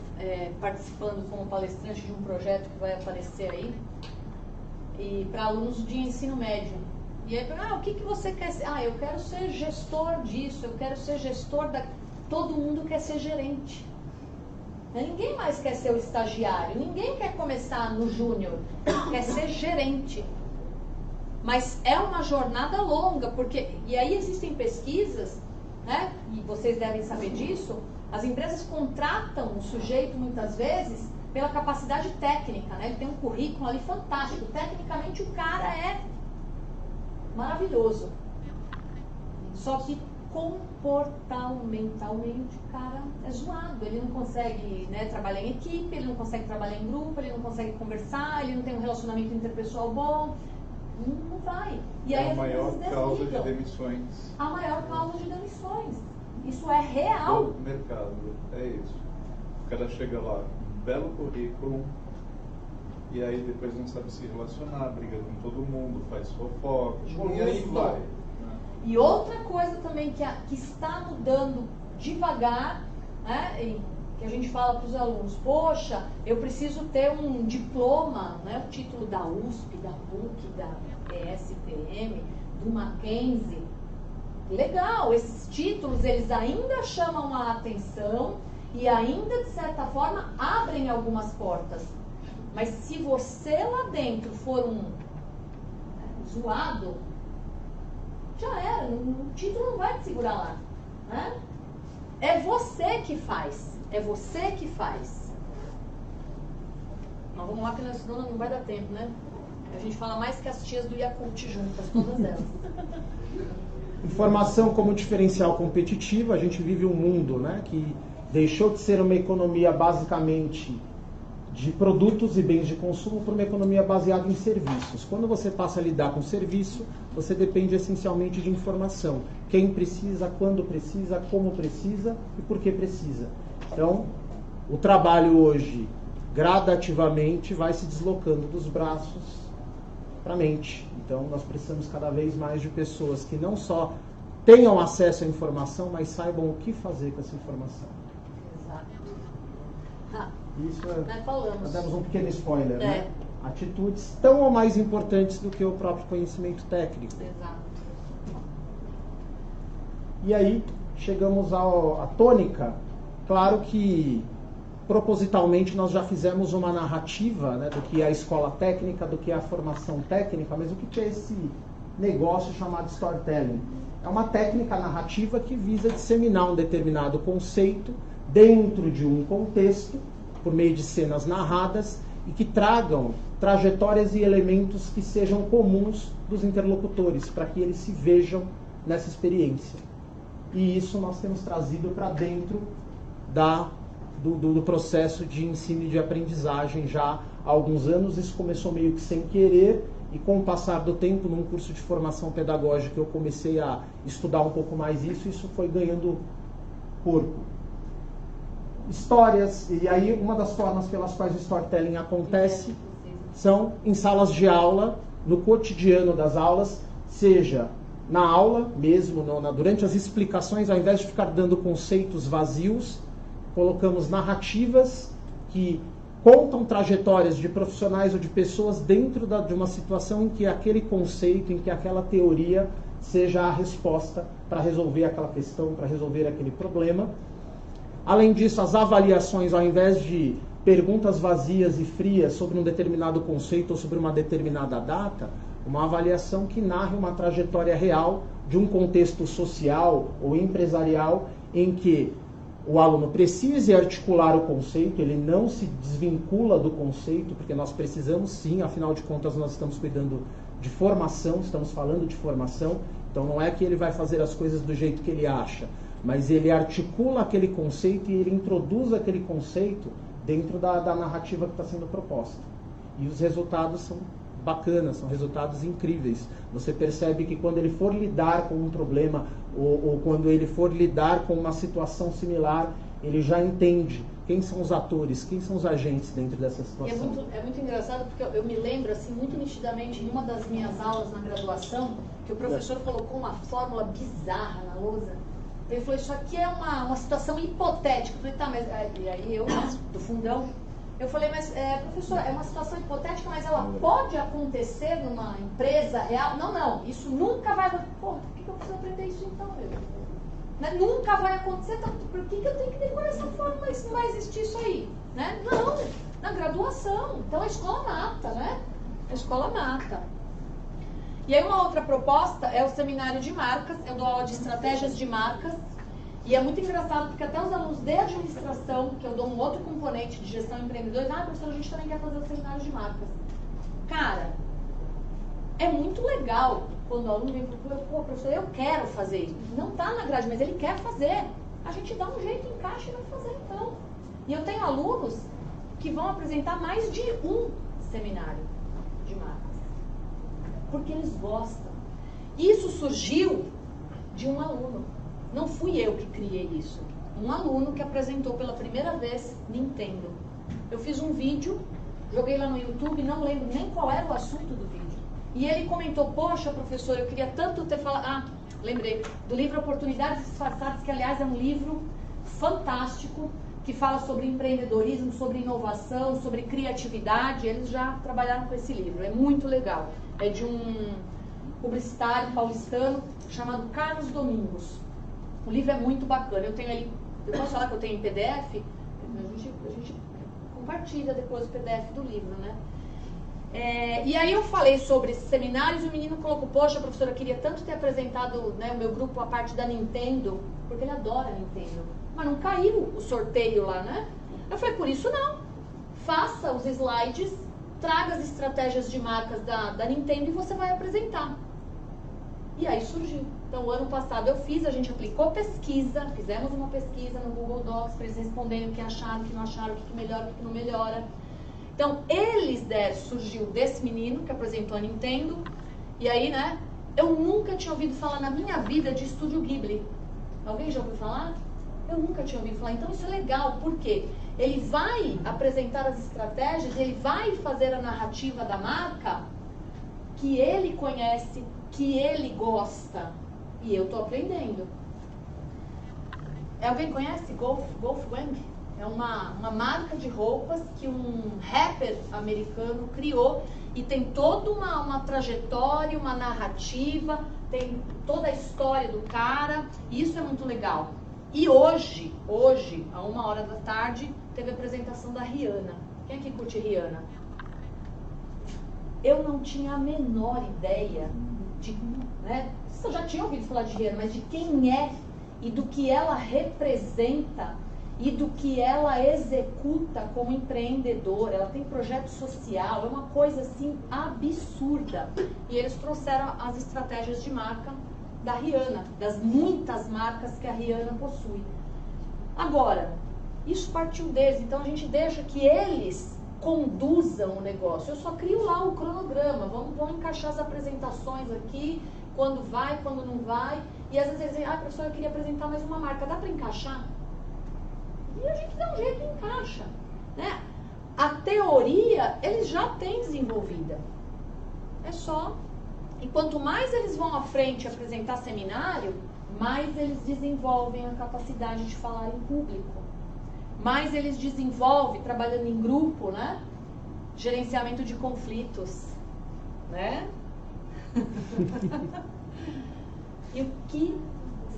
participando como palestrante de um projeto que vai aparecer aí, e para alunos de ensino médio. E aí, o que você quer ser? Eu quero ser gestor disso, eu quero ser gestor da... Todo mundo quer ser gerente. Ninguém mais quer ser o estagiário, ninguém quer começar no júnior, quer ser gerente. Mas é uma jornada longa, porque... E aí existem pesquisas, né? E vocês devem saber disso. As empresas contratam o sujeito, muitas vezes, pela capacidade técnica, né? Ele tem um currículo ali fantástico. Tecnicamente, o cara é maravilhoso. Só que comportamentalmente o cara é zoado, ele não consegue, né, trabalhar em equipe, ele não consegue trabalhar em grupo, ele não consegue conversar, ele não tem um relacionamento interpessoal bom, não vai. E aí a maior causa de demissões. A maior causa de demissões. Isso é real. Do mercado, é isso. O cara chega lá, um belo currículo, e aí depois não sabe se relacionar, briga com todo mundo, faz fofoca, e aí vai. E outra coisa também que está mudando devagar, né, e que a gente fala para os alunos, poxa, eu preciso ter um diploma, né, o título da USP, da PUC, da ESPM, do Mackenzie. Legal, esses títulos eles ainda chamam a atenção e ainda, de certa forma, abrem algumas portas. Mas se você lá dentro for um zoado, já era, o título não vai te segurar lá, né? É você que faz, Mas vamos lá que senão não vai dar tempo, né? A gente fala mais que as tias do Yakult juntas, todas elas. Informação como diferencial competitivo. A gente vive um mundo, né, que deixou de ser uma economia basicamente de produtos e bens de consumo para uma economia baseada em serviços. Quando você passa a lidar com serviço, você depende essencialmente de informação. Quem precisa, quando precisa, como precisa e por que precisa. Então, o trabalho hoje, gradativamente, vai se deslocando dos braços para a mente. Então, nós precisamos cada vez mais de pessoas que não só tenham acesso à informação, mas saibam o que fazer com essa informação. Exato. Isso nós demos um pequeno spoiler, né? Atitudes tão ou mais importantes do que o próprio conhecimento técnico. Exato. E aí, chegamos à tônica. Claro que, propositalmente, nós já fizemos uma narrativa, né, do que é a escola técnica, do que é a formação técnica, mas o que é esse negócio chamado storytelling? É uma técnica narrativa que visa disseminar um determinado conceito dentro de um contexto, por meio de cenas narradas, e que tragam trajetórias e elementos que sejam comuns dos interlocutores, para que eles se vejam nessa experiência. E isso nós temos trazido para dentro do processo de ensino e de aprendizagem já há alguns anos. Isso começou meio que sem querer, e com o passar do tempo, num curso de formação pedagógica, eu comecei a estudar um pouco mais isso foi ganhando corpo. Histórias, e aí uma das formas pelas quais o storytelling acontece são em salas de aula, no cotidiano das aulas, seja na aula mesmo, durante as explicações, ao invés de ficar dando conceitos vazios, colocamos narrativas que contam trajetórias de profissionais ou de pessoas dentro de uma situação em que aquele conceito, em que aquela teoria seja a resposta para resolver aquela questão, para resolver aquele problema. Além disso, as avaliações, ao invés de perguntas vazias e frias sobre um determinado conceito ou sobre uma determinada data, uma avaliação que narre uma trajetória real de um contexto social ou empresarial em que o aluno precise articular o conceito, ele não se desvincula do conceito, porque nós precisamos sim, afinal de contas nós estamos cuidando de formação, estamos falando de formação, então não é que ele vai fazer as coisas do jeito que ele acha, mas ele articula aquele conceito e ele introduz aquele conceito dentro da narrativa que está sendo proposta. E os resultados são bacanas, são resultados incríveis. Você percebe que quando ele for lidar com um problema ou quando ele for lidar com uma situação similar, ele já entende quem são os atores, quem são os agentes dentro dessa situação. É muito engraçado porque eu me lembro assim muito nitidamente em uma das minhas aulas na graduação que o professor colocou uma fórmula bizarra na lousa. Ele falou, isso aqui é uma situação hipotética. Eu falei, tá, mas e aí eu, do fundão, eu falei, mas professor, é uma situação hipotética, mas ela pode acontecer numa empresa real? Não, isso nunca vai acontecer. Porra, por que eu preciso aprender isso então? Né? Nunca vai acontecer, então, por que eu tenho que decorar essa forma se não vai existir isso aí? Né? Não, na graduação. Então a escola mata, né? A escola mata. E aí uma outra proposta é o seminário de marcas, eu dou aula de estratégias de marcas, e é muito engraçado porque até os alunos de administração, que eu dou um outro componente de gestão empreendedora, professor, a gente também quer fazer o seminário de marcas. Cara, é muito legal quando o aluno vem e fala, pô, professor, eu quero fazer isso. Não está na grade, mas ele quer fazer. A gente dá um jeito, encaixa e vai fazer então. E eu tenho alunos que vão apresentar mais de um seminário de marcas. Porque eles gostam. Isso surgiu de um aluno. Não fui eu que criei isso. Um aluno que apresentou pela primeira vez Nintendo. Eu fiz um vídeo, joguei lá no YouTube, não lembro nem qual era o assunto do vídeo. E ele comentou, poxa, professor, eu queria tanto ter falado... lembrei, do livro Oportunidades Disfarçadas, que aliás é um livro fantástico, que fala sobre empreendedorismo, sobre inovação, sobre criatividade. Eles já trabalharam com esse livro, é muito legal. É de um publicitário paulistano chamado Carlos Domingos. O livro é muito bacana. Eu tenho ali, eu posso falar que eu tenho em PDF? A gente compartilha depois o PDF do livro, né? E aí eu falei sobre esses seminários e o menino colocou, poxa, professora, eu queria tanto ter apresentado, né, o meu grupo a parte da Nintendo, porque ele adora a Nintendo. Mas não caiu o sorteio lá, né? Eu falei, por isso não. Faça os slides, traga as estratégias de marcas da Nintendo e você vai apresentar. E aí surgiu. Então, o ano passado a gente aplicou pesquisa, fizemos uma pesquisa no Google Docs para eles responderem o que acharam, o que não acharam, o que melhora, o que não melhora. Então, surgiu desse menino que apresentou a Nintendo. E aí, né, eu nunca tinha ouvido falar na minha vida de Estúdio Ghibli. Alguém já ouviu falar? Eu nunca tinha ouvido falar. Então, isso é legal, porque ele vai apresentar as estratégias, ele vai fazer a narrativa da marca que ele conhece, que ele gosta. E eu estou aprendendo. Alguém conhece Golf Wang? É uma marca de roupas que um rapper americano criou e tem toda uma trajetória, uma narrativa, tem toda a história do cara, e isso é muito legal. E hoje, a 13h, teve a apresentação da Rihanna. Quem aqui curte Rihanna? Eu não tinha a menor ideia de, né? Eu já tinha ouvido falar de Rihanna, mas de quem é e do que ela representa e do que ela executa como empreendedora. Ela tem projeto social, é uma coisa assim absurda. E eles trouxeram as estratégias de marca da Rihanna, das muitas marcas que a Rihanna possui. Agora, isso partiu deles, então a gente deixa que eles conduzam o negócio. Eu só crio lá o cronograma, vamos encaixar as apresentações aqui, quando vai, quando não vai. E às vezes eles dizem, professor, eu queria apresentar mais uma marca, dá para encaixar? E a gente dá um jeito e encaixa, né? A teoria, eles já têm desenvolvida. É só. E quanto mais eles vão à frente apresentar seminário, mais eles desenvolvem a capacidade de falar em público. Mais eles desenvolvem, trabalhando em grupo, né? Gerenciamento de conflitos, né? E o que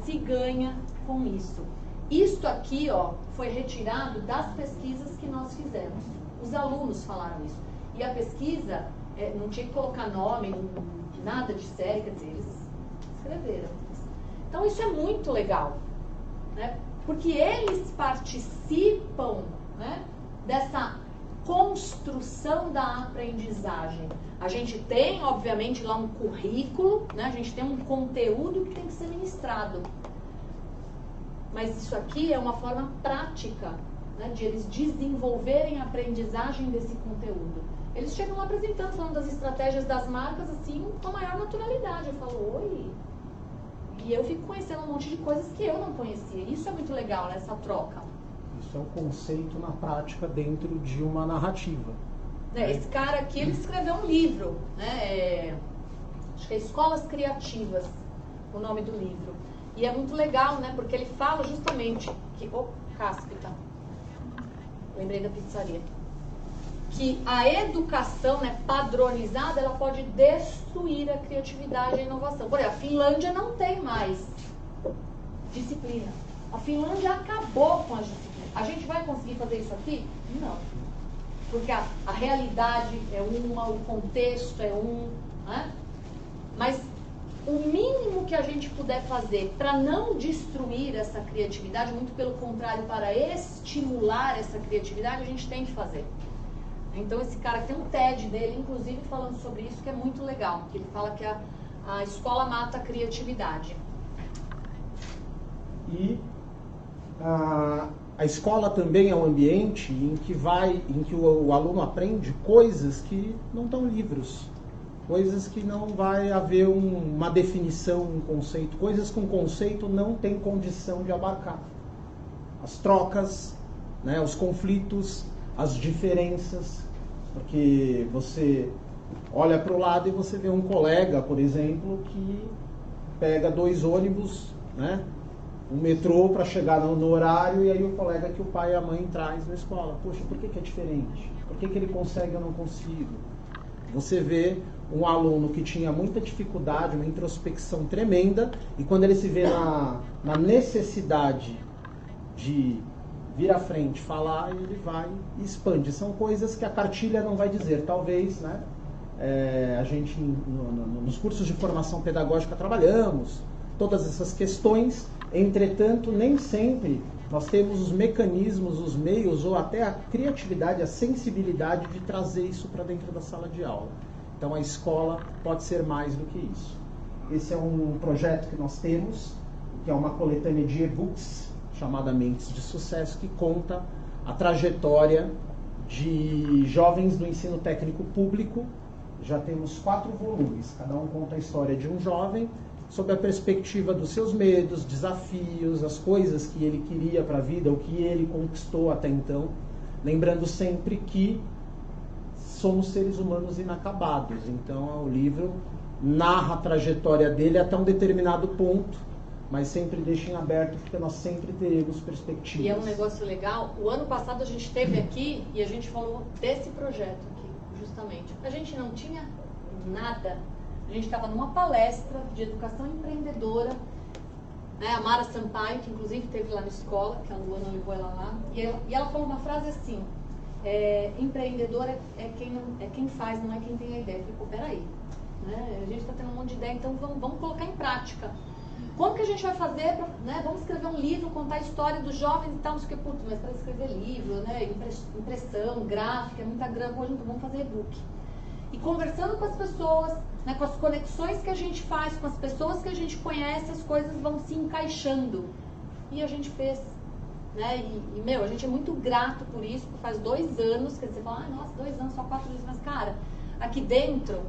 se ganha com isso? Isto aqui, ó, foi retirado das pesquisas que nós fizemos. Os alunos falaram isso. E a pesquisa, não tinha que colocar nome, nada de série, quer dizer, eles escreveram. Então isso é muito legal, né? porque eles participam, né, dessa construção da aprendizagem. A gente tem, obviamente, lá um currículo, né, a gente tem um conteúdo que tem que ser ministrado. Mas isso aqui é uma forma prática, né, de eles desenvolverem a aprendizagem desse conteúdo. Eles chegam lá apresentando, falando das estratégias das marcas, assim, com a maior naturalidade. Eu falo, oi. E eu fico conhecendo um monte de coisas que eu não conhecia. Isso é muito legal, né, essa troca. Isso é o conceito na prática dentro de uma narrativa. Esse cara aqui, ele escreveu um livro, né, acho que é Escolas Criativas, o nome do livro. E é muito legal, né, porque ele fala justamente que... cáspita. Lembrei da pizzaria. Que a educação, né, padronizada, ela pode destruir a criatividade e a inovação. Por exemplo, a Finlândia não tem mais disciplina. A Finlândia acabou com as disciplinas. A gente vai conseguir fazer isso aqui? Não. Porque a realidade é uma, o contexto é um, né? Mas o mínimo que a gente puder fazer para não destruir essa criatividade, muito pelo contrário, para estimular essa criatividade, a gente tem que fazer. Então esse cara tem um TED dele, inclusive, falando sobre isso, que é muito legal. Que ele fala que a escola mata a criatividade. E a escola também é um ambiente em que o aluno aprende coisas que não estão em livros. Coisas que não vai haver uma definição, um conceito. Coisas com conceito não tem condição de abarcar. As trocas, né, os conflitos, as diferenças, porque você olha para o lado e você vê um colega, por exemplo, que pega 2 ônibus, né, um metrô para chegar no horário, e aí o colega que o pai e a mãe traz na escola. Poxa, por que é diferente? Por que ele consegue e eu não consigo? Você vê um aluno que tinha muita dificuldade, uma introspecção tremenda, e quando ele se vê na necessidade de vir à frente, falar, ele vai e expande. São coisas que a cartilha não vai dizer. Talvez, né, a gente, nos cursos de formação pedagógica, trabalhamos todas essas questões. Entretanto, nem sempre nós temos os mecanismos, os meios, ou até a criatividade, a sensibilidade de trazer isso para dentro da sala de aula. Então a escola pode ser mais do que isso. Esse é um projeto que nós temos, que é uma coletânea de e-books, chamada Mentes de Sucesso, que conta a trajetória de jovens do ensino técnico público. Já temos 4 volumes, cada um conta a história de um jovem, sob a perspectiva dos seus medos, desafios, as coisas que ele queria para a vida, o que ele conquistou até então. Lembrando sempre que somos seres humanos inacabados. Então o livro narra a trajetória dele até um determinado ponto, mas sempre deixa em aberto, porque nós sempre teremos perspectivas. E é um negócio legal. O ano passado a gente esteve aqui e a gente falou desse projeto aqui, justamente. A gente não tinha nada. A gente estava numa palestra de educação empreendedora, né? A Mara Sampaio, que inclusive esteve lá na escola, que a Luana levou ela lá, e ela falou uma frase assim: empreendedor é quem faz, não é quem tem a ideia. Eu falei, pô, peraí, né? A gente está tendo um monte de ideia, então vamos colocar em prática. Como que a gente vai fazer, né? Vamos escrever um livro, contar a história dos jovens e tal, não sei o que, mas para escrever livro, né? Impressão, gráfica, muita grana, hoje então vamos fazer e-book. E conversando com as pessoas, né, com as conexões que a gente faz, com as pessoas que a gente conhece, as coisas vão se encaixando. E a gente fez, né? E a gente é muito grato por isso, porque faz 2 anos, quer dizer, você fala, nossa, 2 anos, só 4 dias, mas cara, aqui dentro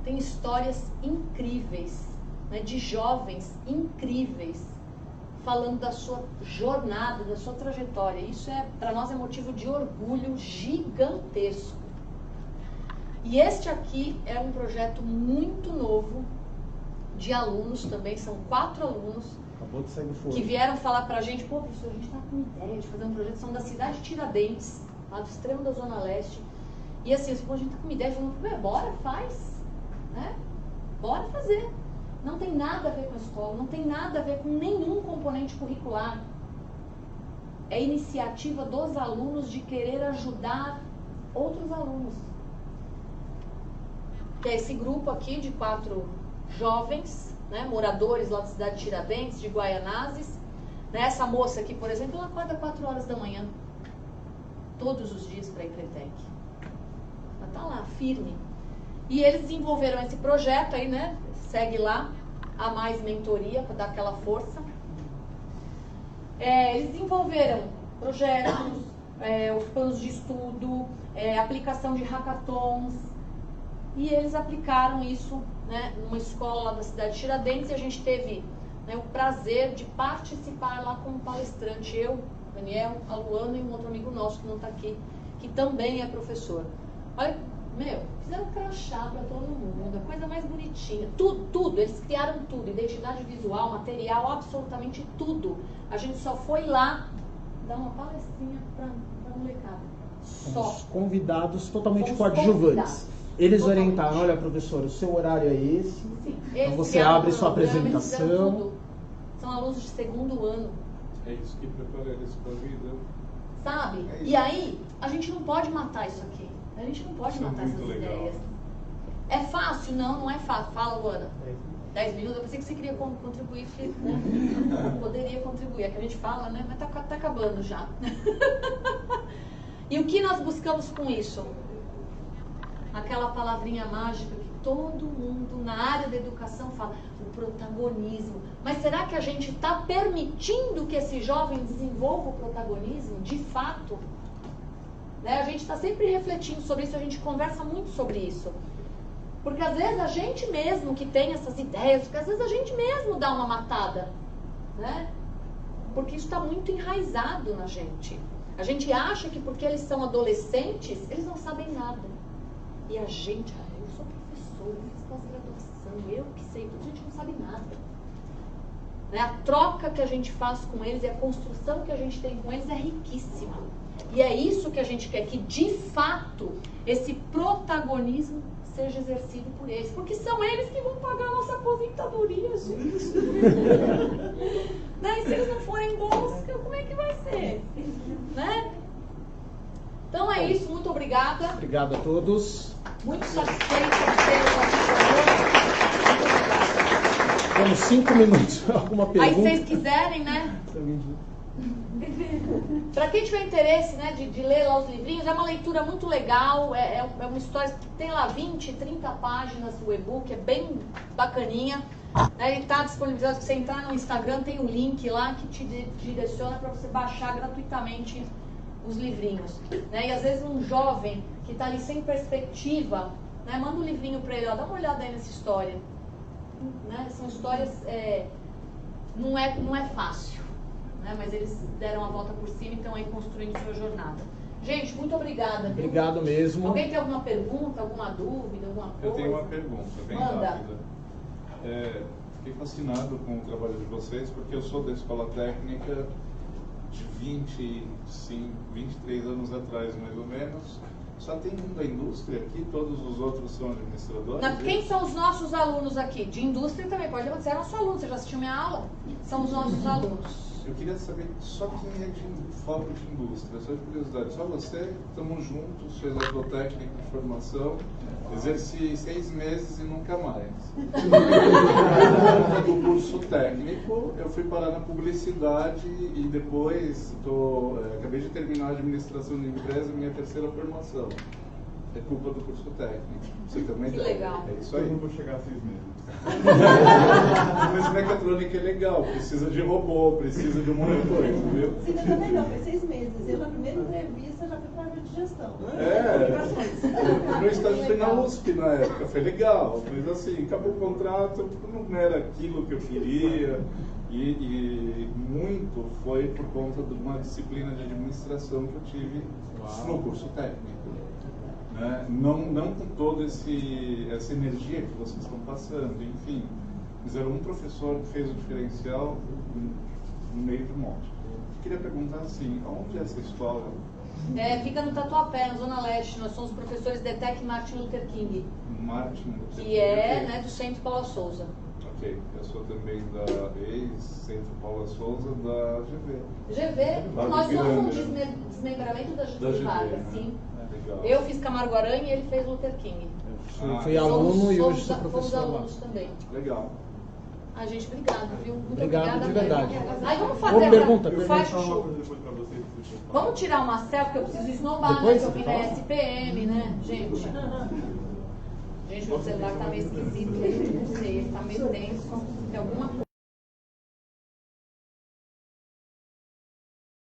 tem histórias incríveis, né, de jovens incríveis, falando da sua jornada, da sua trajetória. Isso para nós é motivo de orgulho gigantesco. E este aqui é um projeto muito novo, de alunos também, são 4 alunos. Acabou de sair do forno. Que vieram falar pra gente, pô, professor, a gente tá com ideia de fazer um projeto, são da cidade de Tiradentes, lá do extremo da Zona Leste. E assim, pô, a gente tá com uma ideia, falando, bora, faz, né? Bora fazer. Não tem nada a ver com a escola, não tem nada a ver com nenhum componente curricular. É iniciativa dos alunos de querer ajudar outros alunos. Que é esse grupo aqui de 4 jovens, né, moradores lá da cidade de Tiradentes, de Guaianazes, Né? Essa moça aqui, por exemplo, ela acorda 4 horas da manhã, todos os dias para ir para a ETEC. Ela está lá, firme. E eles desenvolveram esse projeto aí, né? Segue lá, a Mais Mentoria, para dar aquela força. Eles desenvolveram projetos, os planos de estudo, aplicação de hackathons, e eles aplicaram isso, né, numa escola lá da cidade de Tiradentes, e a gente teve, né, o prazer de participar lá como palestrante, eu, Daniel, a Luana e um outro amigo nosso que não está aqui, que também é professor. Olha, fizeram crachá para todo mundo, a coisa mais bonitinha, tudo, eles criaram tudo, identidade visual, material, absolutamente tudo. A gente só foi lá dar uma palestrinha para molecada. Só. Os convidados totalmente Somos coadjuvantes. convidados. Eles Totalmente. orientaram, olha professor, o seu horário é esse. Sim. Então você criaram abre sua programa, eles apresentação. fizeram tudo. São alunos de 2º ano. É isso que prepara eles para a vida. Sabe? É isso. E aí, a gente não pode matar isso aqui. A gente não pode Isso é matar muito essas legal. ideias. É fácil? Não, não é fácil. Fala, Luana. 10 minutos, eu pensei que você queria contribuir, porque, né? Poderia contribuir. É que a gente fala, né? Mas tá acabando já. E o que nós buscamos com isso? Aquela palavrinha mágica que todo mundo na área da educação fala, o protagonismo. Mas será que a gente está permitindo que esse jovem desenvolva o protagonismo, de fato? Né? A gente está sempre refletindo sobre isso, a gente conversa muito sobre isso. Porque às vezes a gente mesmo que tem essas ideias, porque às vezes a gente mesmo dá uma matada, né? Porque isso está muito enraizado na gente. A gente acha que porque eles são adolescentes, eles não sabem nada. E a gente, eu sou professor, eu fiz pós-graduação, eu que sei, a gente não sabe nada. Né? A troca que a gente faz com eles e a construção que a gente tem com eles é riquíssima. E é isso que a gente quer, que de fato esse protagonismo seja exercido por eles. Porque são eles que vão pagar a nossa aposentadoria, gente. Né? E se eles não forem bons, como é que vai ser? Né? Então é isso, muito obrigada. Obrigado a todos. Muito satisfeita de ter aqui. Muito obrigada. Temos 5 minutos. Alguma pergunta? Aí se vocês quiserem, né? Para quem tiver interesse, né, de ler lá os livrinhos, é uma leitura muito legal, é uma história que tem lá 20, 30 páginas do e-book, é bem bacaninha. Né, ele está disponibilizado, se você entrar no Instagram, tem um link lá que te direciona para você baixar gratuitamente os livrinhos. Né, e às vezes um jovem que está ali sem perspectiva, né, manda um livrinho para ele, ó, dá uma olhada aí nessa história. Né, são histórias, não é fácil. Né, mas eles deram a volta por cima e estão aí construindo sua jornada. Gente, muito obrigada. Viu? Obrigado mesmo. Alguém tem alguma pergunta, alguma dúvida, alguma coisa? Eu tenho uma pergunta bem Manda. rápida. Fiquei fascinado com o trabalho de vocês, porque eu sou da escola técnica de 23 anos atrás, mais ou menos. Só tem um da indústria aqui, todos os outros são administradores. Quem são os nossos alunos aqui? De indústria também, pode levantar. Você é nosso aluno, você já assistiu minha aula? São os nossos alunos. Eu queria saber só quem é de foco de indústria, só de curiosidade. Só você, estamos juntos, fez agrotécnica de formação, exerci 6 meses e nunca mais. Do curso técnico, eu fui parar na publicidade e depois acabei de terminar a administração de empresa, minha 3ª formação. É culpa do curso técnico. Você também Que legal. É isso Eu aí. não vou chegar a 6 meses. Mas mecatrônica é legal, precisa de robô, precisa de um monte de coisa, viu? Você também não, foi 6 meses. Eu, na primeira entrevista, já fui para a área de gestão. Meu estágio foi na USP na época, foi legal, mas assim, acabou o contrato, não era aquilo que eu queria, e muito foi por conta de uma disciplina de administração que eu tive no curso técnico. Né? Não com toda essa energia que vocês estão passando, enfim. Mas era um professor que fez o diferencial no meio de um monte. Eu queria perguntar assim, onde é essa escola? Fica no Tatuapé, na Zona Leste. Nós somos professores de ETEC Martin Luther King, Martin Luther King. que é, né, do Centro Paula Souza. Ok, eu sou também da ex-Centro Paula Souza, da GV. GV, Lá de nós somos um Piranga. desmembramento da Da Getúlio GV, Vargas, né? sim. Legal. Eu fiz Camargo Aranha e ele fez Luther King. Fui aluno e hoje sou Fomos professor lá. alunos também. Legal. Ah, gente, obrigado, viu? Muito Obrigado, obrigada de mesmo. verdade. Aí vamos Ô, fazer pergunta, faz Só uma chuchu. coisa depois pra vocês. Vamos tirar uma selfie, que eu preciso esnobar, Depois né? Que eu você vim na fala? SPM, né, gente? Gente, meu celular tá meio esquisito, não sei, ele tá meio tenso. Tem alguma coisa.